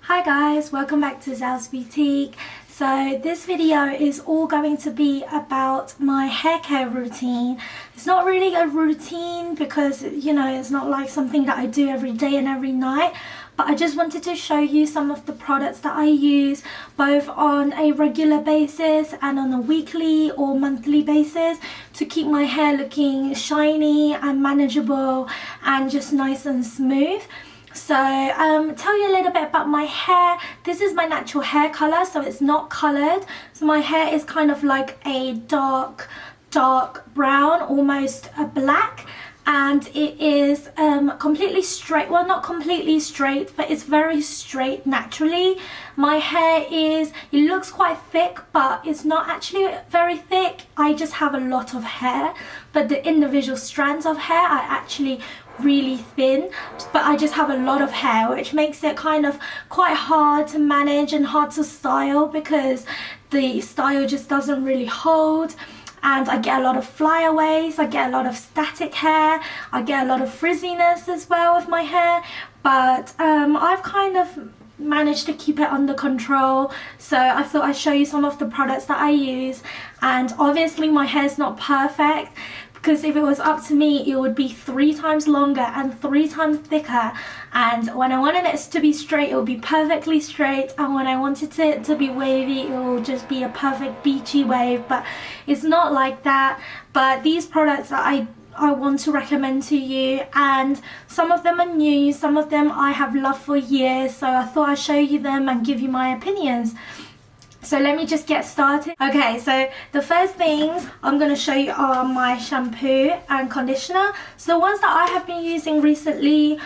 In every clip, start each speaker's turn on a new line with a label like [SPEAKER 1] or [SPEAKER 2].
[SPEAKER 1] Hi guys, welcome back to Xiaos Boutique. So this video is all going to be about my hair care routine. It's not really a routine because, you know, it's not like something that I do every day and every night. But I just wanted to show you some of the products that I use both on a regular basis and on a weekly or monthly basis to keep my hair looking shiny and manageable and just nice and smooth. So tell you a little bit about my hair. This is my natural hair color, so it's not colored. So my hair is kind of like a dark brown, almost a black, and it is completely straight. Well, not completely straight, but it's very straight naturally. My hair it looks quite thick, but it's not actually very thick. I just have a lot of hair, but the individual strands of hair are actually really thin, but I just have a lot of hair, which makes it kind of quite hard to manage and hard to style because the style just doesn't really hold. And I get a lot of flyaways, I get a lot of static hair, I get a lot of frizziness as well with my hair, but I've kind of managed to keep it under control. So I thought I'd show you some of the products that I use. And obviously my hair's not perfect, because if it was up to me, it would be 3 times longer and 3 times thicker. And when I wanted it to be straight, it would be perfectly straight. And when I wanted it to be wavy, it will just be a perfect beachy wave. But it's not like that. But these products that I want to recommend to you, and some of them are new, some of them I have loved for years. So I thought I'd show you them and give you my opinions. So let me just get started. Okay, so the first things I'm going to show you are my shampoo and conditioner. So the ones that I have been using recently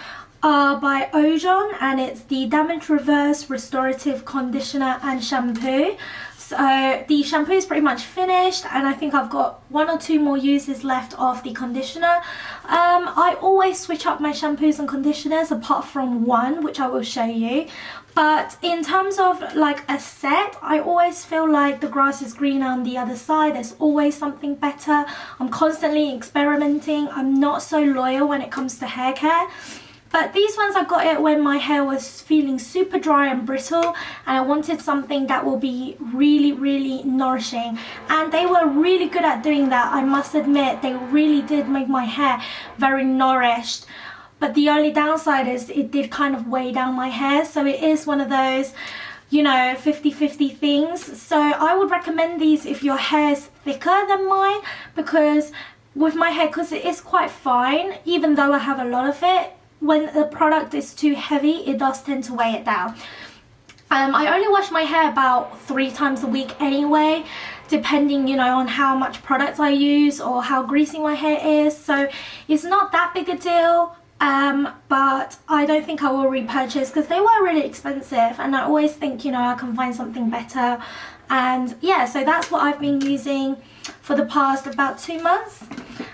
[SPEAKER 1] are by Ojon, and it's the Damage Reverse Restorative Conditioner and Shampoo. So the shampoo is pretty much finished, and I think I've got 1 or 2 more uses left of the conditioner. I always switch up my shampoos and conditioners apart from one, which I will show you. But in terms of like a set, I always feel like the grass is greener on the other side. There's always something better. I'm constantly experimenting. I'm not so loyal when it comes to hair care. But these ones, I got it when my hair was feeling super dry and brittle, and I wanted something that will be really nourishing. And they were really good at doing that, I must admit. They really did make my hair very nourished. But the only downside is it did kind of weigh down my hair. So it is one of those, you know, 50-50 things. So I would recommend these if your hair is thicker than mine, because with my hair, because it is quite fine, even though I have a lot of it, when the product is too heavy, it does tend to weigh it down. I only wash my hair about 3 times a week anyway, depending, you know, on how much product I use or how greasy my hair is. So it's not that big a deal. But I don't think I will repurchase because they were really expensive, and I always think, you know, I can find something better. And yeah, so that's what I've been using for the past about 2 months.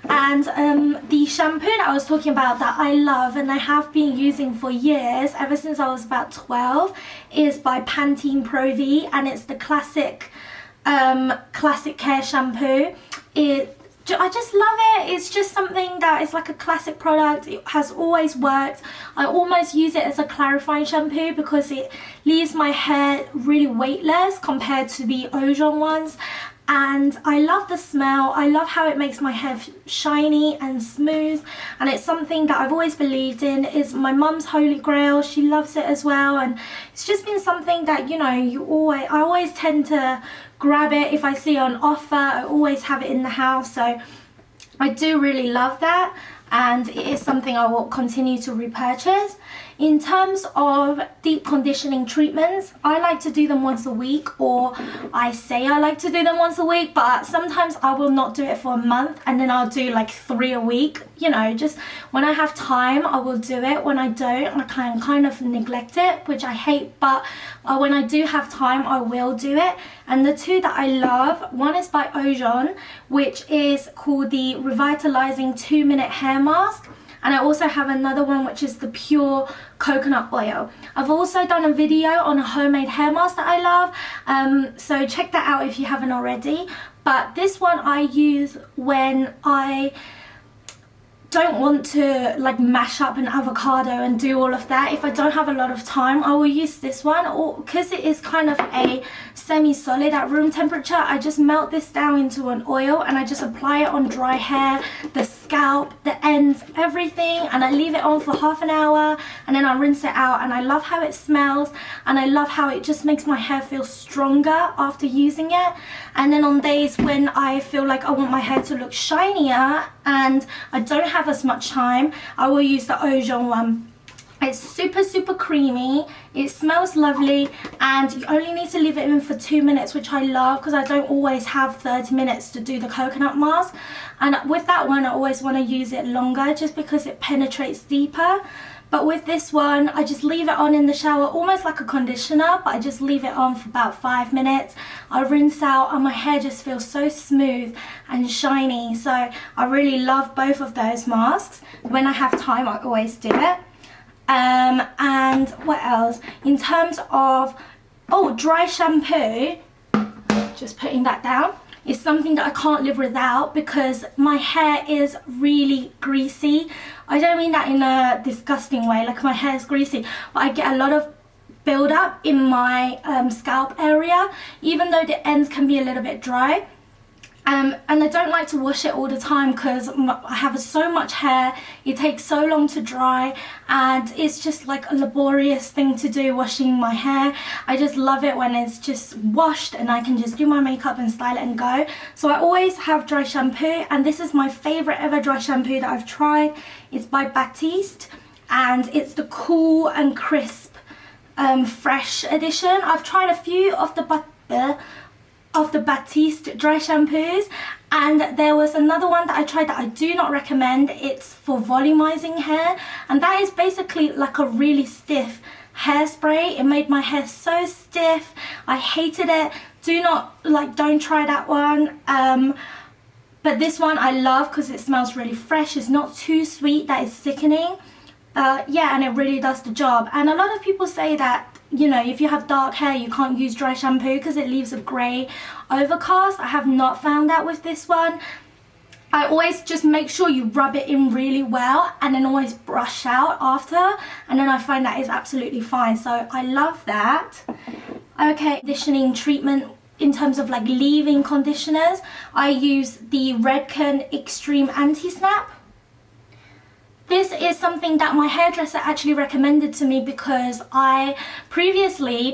[SPEAKER 1] And the shampoo that I was talking about that I love and I have been using for years, ever since I was about 12, is by Pantene Pro V, and it's the classic care shampoo. I just love it. It's just something that is like a classic product. It has always worked. I almost use it as a clarifying shampoo because it leaves my hair really weightless compared to the Ojon ones. And I love the smell. I love how it makes my hair shiny and smooth, and it's something that I've always believed in. It's my mum's holy grail. She loves it as well, and it's just been something that, you know, I always tend to grab it if I see it on offer. I always have it in the house, so I do really love that, and it is something I will continue to repurchase. In terms of deep conditioning treatments, I like to do them once a week, or I say I like to do them once a week, but sometimes I will not do it for a month, and then I'll do like 3 a week. You know, just when I have time, I will do it. When I don't, I can kind of neglect it, which I hate, but when I do have time, I will do it. And the 2 that I love, one is by Ojon, which is called the Revitalizing 2-Minute Hair Mask. And I also have another one, which is the Pure Coconut Oil. I've also done a video on a homemade hair mask that I love, so check that out if you haven't already. But this one I use when I don't want to like mash up an avocado and do all of that. If I don't have a lot of time, I will use this one, or because it is kind of a semi-solid at room temperature, I just melt this down into an oil and I just apply it on dry hair, the scalp, the ends, everything, and I leave it on for half an hour and then I rinse it out. And I love how it smells, and I love how it just makes my hair feel stronger after using it. And then on days when I feel like I want my hair to look shinier and I don't have as much time, I will use the Xiao one. It's super creamy, it smells lovely, and you only need to leave it in for 2 minutes, which I love because I don't always have 30 minutes to do the coconut mask. And with that one I always want to use it longer just because it penetrates deeper. But with this one, I just leave it on in the shower, almost like a conditioner, but I just leave it on for about 5 minutes. I rinse out and my hair just feels so smooth and shiny. So I really love both of those masks. When I have time, I always do it. And what else? In terms of, dry shampoo, just putting that down. It's something that I can't live without because my hair is really greasy. I don't mean that in a disgusting way, like my hair is greasy, but I get a lot of build up in my scalp area, even though the ends can be a little bit dry. And I don't like to wash it all the time because I have so much hair, it takes so long to dry, and it's just like a laborious thing to do, washing my hair. I just love it when it's just washed and I can just do my makeup and style it and go. So I always have dry shampoo, and this is my favorite ever dry shampoo that I've tried. It's by Beautique, and it's the Cool and Crisp Fresh edition. I've tried a few of the Beautique dry shampoos, and there was another one that I tried that I do not recommend. It's for volumizing hair, and that is basically like a really stiff hairspray. It made my hair so stiff, I hated it. Don't try that one. But this one I love because it smells really fresh. It's not too sweet that is sickening. Yeah, and it really does the job. And a lot of people say that, you know, if you have dark hair you can't use dry shampoo because it leaves a grey overcast. I have not found that with this one. I always just make sure you rub it in really well and then always brush out after, and then I find that is absolutely fine. So I love that. Okay, conditioning treatment in terms of like leave-in conditioners, I use the Redken Extreme Anti-Snap. This is something that my hairdresser actually recommended to me because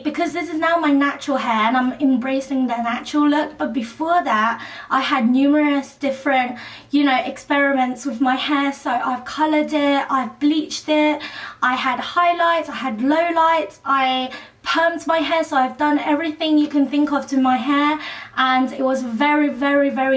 [SPEAKER 1] because this is now my natural hair and I'm embracing the natural look, but before that I had numerous different, you know, experiments with my hair. So I've coloured it, I've bleached it, I had highlights, I had lowlights, I permed my hair, so I've done everything you can think of to my hair, and it was very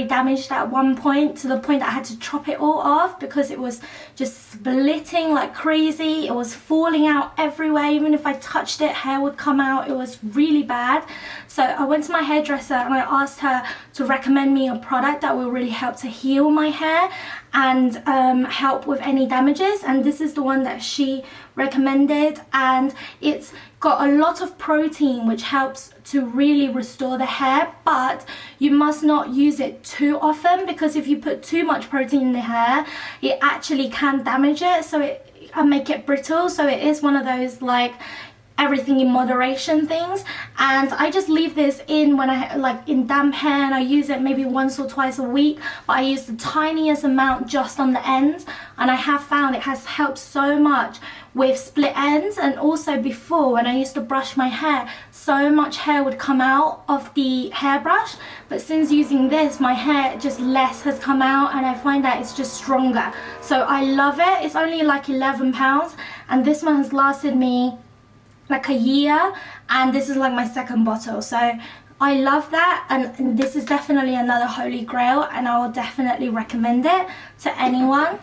[SPEAKER 1] damaged at one point, to the point that I had to chop it all off because it was just splitting like crazy. It was falling out everywhere. Even if I touched it, hair would come out. It was really bad. So I went to my hairdresser and I asked her to recommend me a product that will really help to heal my hair and help with any damages, and this is the one that she recommended, and it's got a lot of protein which helps to really restore the hair, but you must not use it too often because if you put too much protein in the hair it actually can damage it, and make it brittle. So it is one of those like everything in moderation things, and I just leave this in when I in damp hair, and I use it maybe once or twice a week, but I use the tiniest amount just on the ends, and I have found it has helped so much with split ends. And also before, when I used to brush my hair, so much hair would come out of the hairbrush, but since using this my hair just less has come out, and I find that it's just stronger. So I love it. It's only like £11, and this one has lasted me like a year, and this is like my second bottle, so I love that, and this is definitely another holy grail, and I will definitely recommend it to anyone.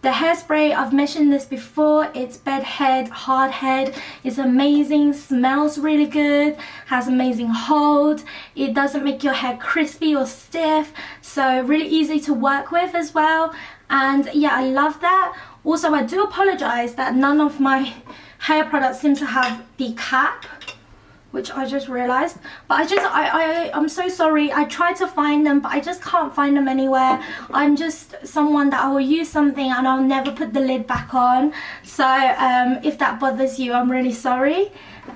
[SPEAKER 1] The hairspray, I've mentioned this before, it's bedhead, hard head. It's amazing, smells really good, has amazing hold. It doesn't make your hair crispy or stiff, so really easy to work with as well. And yeah, I love that. Also, I do apologize that none of my hair products seem to have the cap, which I just realized. But I'm so sorry. I tried to find them, but I just can't find them anywhere. I'm just someone that I will use something and I'll never put the lid back on. So if that bothers you, I'm really sorry.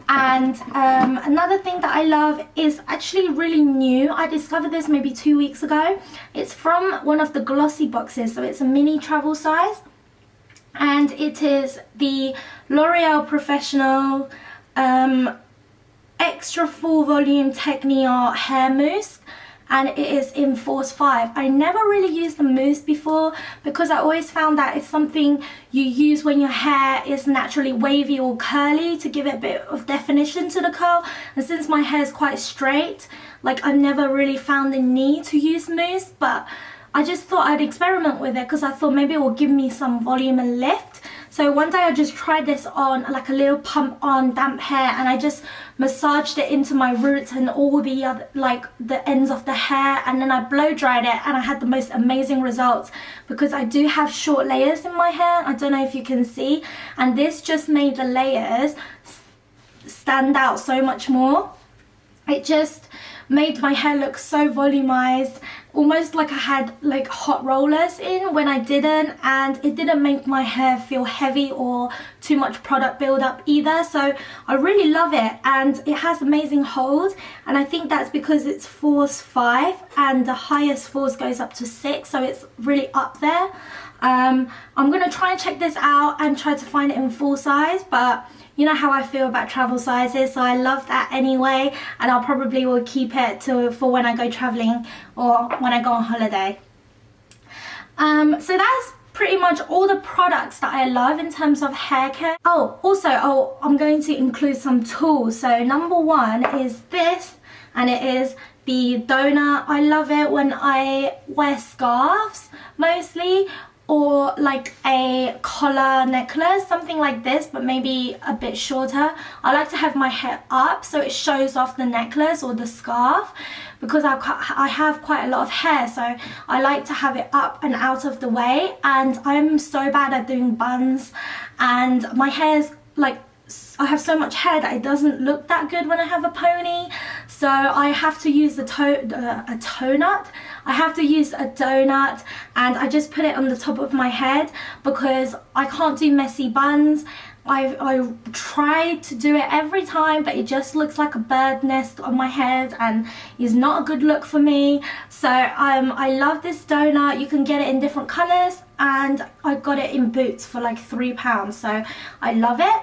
[SPEAKER 1] And another thing that I love is actually really new. I discovered this maybe 2 weeks ago. It's from one of the glossy boxes, so it's a mini travel size, and it is the L'Oreal Professional Extra Full Volume Technique Hair Mousse, and it is in Force 5. I never really used the mousse before because I always found that it's something you use when your hair is naturally wavy or curly to give it a bit of definition to the curl. And since my hair is quite straight, like I've never really found the need to use mousse, but I just thought I'd experiment with it because I thought maybe it will give me some volume and lift. So one day I just tried this on like a little pump on damp hair, and I just massaged it into my roots and all the other, like the ends of the hair, and then I blow dried it, and I had the most amazing results because I do have short layers in my hair. I don't know if you can see, and this just made the layers stand out so much more. It just made my hair look so volumized, almost like I had like hot rollers in when I didn't, and it didn't make my hair feel heavy or too much product buildup either. So I really love it, and it has amazing hold, and I think that's because it's Force 5 and the highest force goes up to 6, so it's really up there. I'm gonna try and check this out and try to find it in full size, but you know how I feel about travel sizes, so I love that anyway, and I'll probably will keep it for when I go traveling or when I go on holiday. So that's pretty much all the products that I love in terms of hair care. Oh, also, I'm going to include some tools. So number one is this, and it is the donut. I love it when I wear scarves mostly, or like a collar necklace, something like this, but maybe a bit shorter. I like to have my hair up so it shows off the necklace or the scarf, because I have quite a lot of hair, so I like to have it up and out of the way. And I'm so bad at doing buns, and my hair's like, I have so much hair that it doesn't look that good when I have a pony, so I have to use a donut. I have to use a donut, and I just put it on the top of my head because I can't do messy buns. I try to do it every time, but it just looks like a bird nest on my head and is not a good look for me. So I love this donut. You can get it in different colours, and I got it in Boots for like £3, so I love it.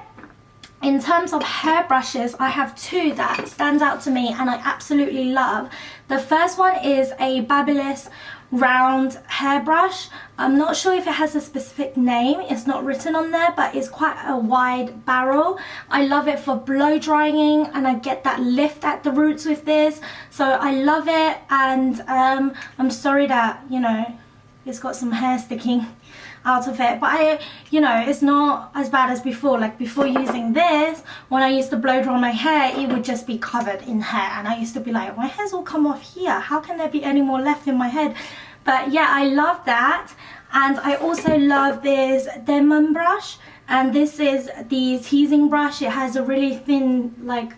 [SPEAKER 1] In terms of hair brushes, I have two that stand out to me and I absolutely love. The first one is a Babyliss round hairbrush. I'm not sure if it has a specific name, it's not written on there, but it's quite a wide barrel. I love it for blow drying, and I get that lift at the roots with this, so I love it. And I'm sorry that, you know, it's got some hair sticking out of it, but you know, it's not as bad as before. Like before using this, when I used to blow dry my hair, it would just be covered in hair, and I used to be like, my hair's all come off here, how can there be any more left in my head? But yeah, I love that. And I also love this Demon brush, and this is the teasing brush. It has a really thin like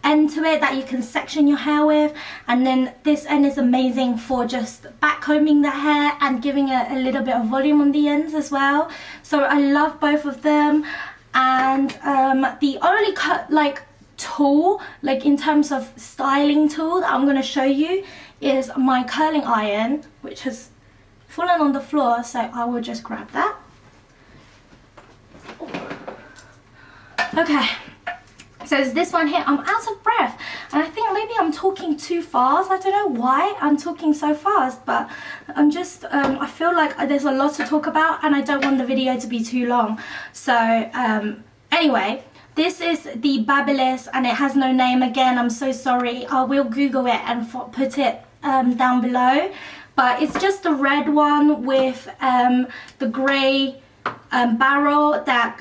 [SPEAKER 1] end to it that you can section your hair with, and then this end is amazing for just back combing the hair and giving it a little bit of volume on the ends as well. So I love both of them. And the only tool, like in terms of styling tool, that I'm going to show you is my curling iron, which has fallen on the floor, so I will just grab that. Okay, so it's this one here. I'm out of breath, and I think maybe I'm talking too fast. I don't know why I'm talking so fast, but I'm just I feel like there's a lot to talk about, and I don't want the video to be too long. So anyway, this is the Babyliss, and it has no name. Again, I'm so sorry. I will Google it and put it down below, but it's just the red one with the grey barrel that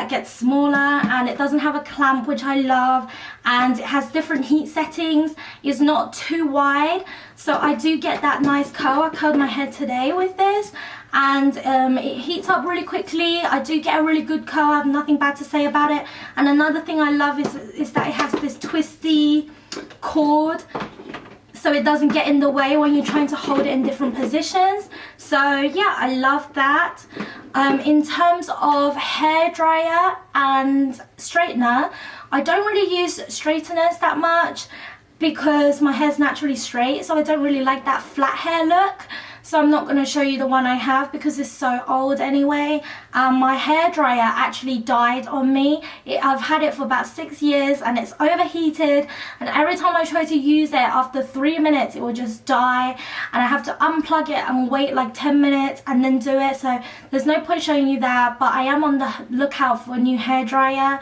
[SPEAKER 1] gets smaller, and it doesn't have a clamp, which I love, and it has different heat settings. It's not too wide, so I do get that nice curl. I curled my hair today with this, and it heats up really quickly. I do get a really good curl. I have nothing bad to say about it. And another thing I love is that it has this twisty cord, so it doesn't get in the way when you're trying to hold it in different positions. So yeah, I love that. In terms of hair dryer and straightener, I don't really use straighteners that much because my hair's naturally straight, so I don't really like that flat hair look. So I'm not going to show you the one I have because it's so old anyway. My hair dryer actually died on me. I've had it for about 6 years and it's overheated, and every time I try to use it, after 3 minutes it will just die, and I have to unplug it and wait like 10 minutes and then do it. So there's no point showing you that, but I am on the lookout for a new hair dryer.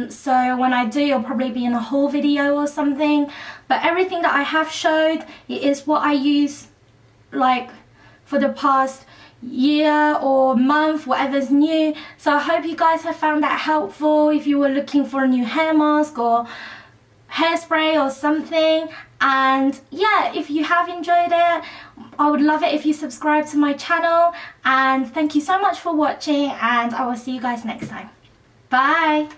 [SPEAKER 1] So when I do, it'll probably be in a haul video or something. But everything that I have showed is what I use like for the past year or month, whatever's new. So I hope you guys have found that helpful if you were looking for a new hair mask or hairspray or something. And yeah, if you have enjoyed it, I would love it if you subscribe to my channel. And thank you so much for watching, and I will see you guys next time. Bye.